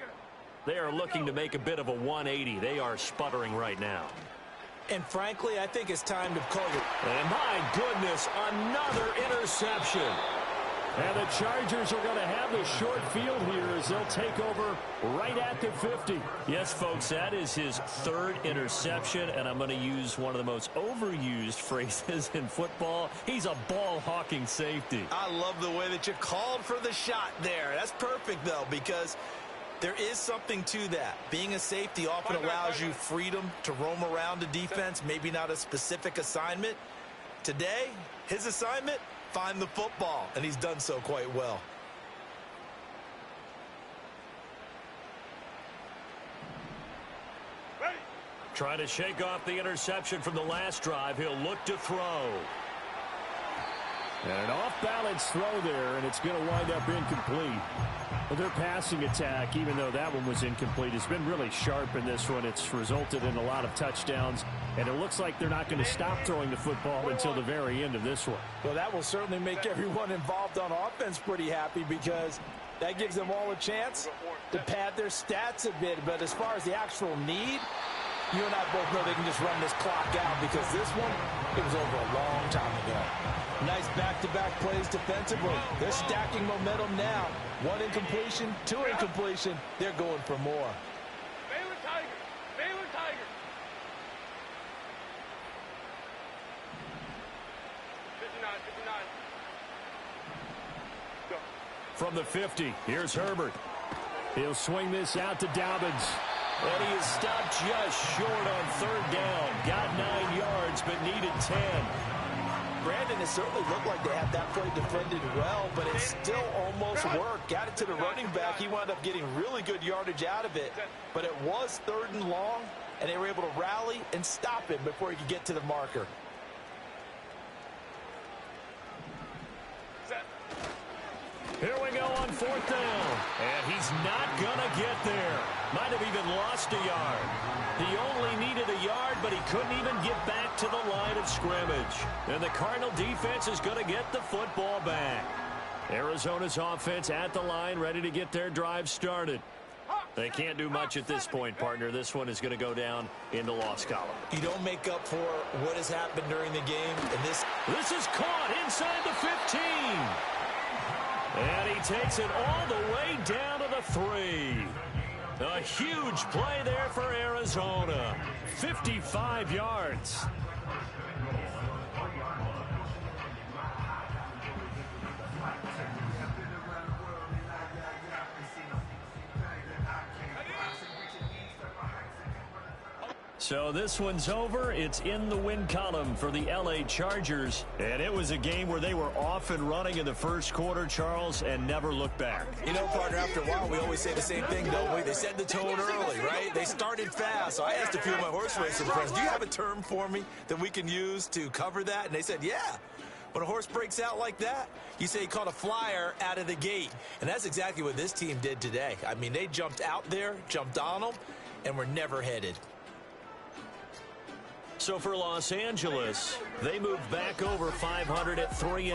They are looking to make a bit of a 180. They are sputtering right now. And frankly, I think it's time to call it. And my goodness, another interception. And the Chargers are going to have the short field here as they'll take over right at the 50. Yes, folks, that is his 3rd interception, and I'm going to use one of the most overused phrases in football. He's a ball-hawking safety. I love the way that you called for the shot there. That's perfect, though, because there is something to that. Being a safety often allows you freedom to roam around the defense, maybe not a specific assignment. Today, his assignment, find the football, and he's done so quite well. Ready. Trying to shake off the interception from the last drive. He'll look to throw. And an off-balance throw there, and it's going to wind up incomplete. But their passing attack, even though that one was incomplete, has been really sharp in this one. It's resulted in a lot of touchdowns, and it looks like they're not going to stop throwing the football until the very end of this one. Well, that will certainly make everyone involved on offense pretty happy because that gives them all a chance to pad their stats a bit. But as far as the actual need, you and I both know they can just run this clock out because this one, it was over a long time ago. Nice back-to-back plays defensively. They're stacking momentum now. 1 incompletion, 2 incompletion. They're going for more. Baylor Tiger. Baylor Tiger. 59. Go. From the 50, here's Herbert. He'll swing this out to Dobbins. And he is stopped just short on 3rd down. Got 9 yards, but needed 10. Brandon, it certainly looked like they had that play defended well, but it still almost worked. Got it to the running back. He wound up getting really good yardage out of it, but it was 3rd and long, and they were able to rally and stop him before he could get to the marker. on fourth down. And he's not going to get there. Might have even lost a yard. He only needed a yard, but he couldn't even get back to the line of scrimmage. And the Cardinal defense is going to get the football back. Arizona's offense at the line, ready to get their drive started. They can't do much at this point, partner. This one is going to go down in the loss column. You don't make up for what has happened during the game. And this is caught inside the 15. And he takes it all the way down to the 3. A huge play there for Arizona. 55 yards. So this one's over. It's in the win column for the L.A. Chargers. And it was a game where they were off and running in the first quarter, Charles, and never looked back. You know, partner, after a while, we always say the same thing, don't we? They set the tone early, right? They started fast. So I asked a few of my horse racing friends, do you have a term for me that we can use to cover that? And they said, yeah. When a horse breaks out like that, you say he caught a flyer out of the gate. And that's exactly what this team did today. I mean, they jumped out there, jumped on them, and were never headed. So for Los Angeles, they moved back over 500 at 3.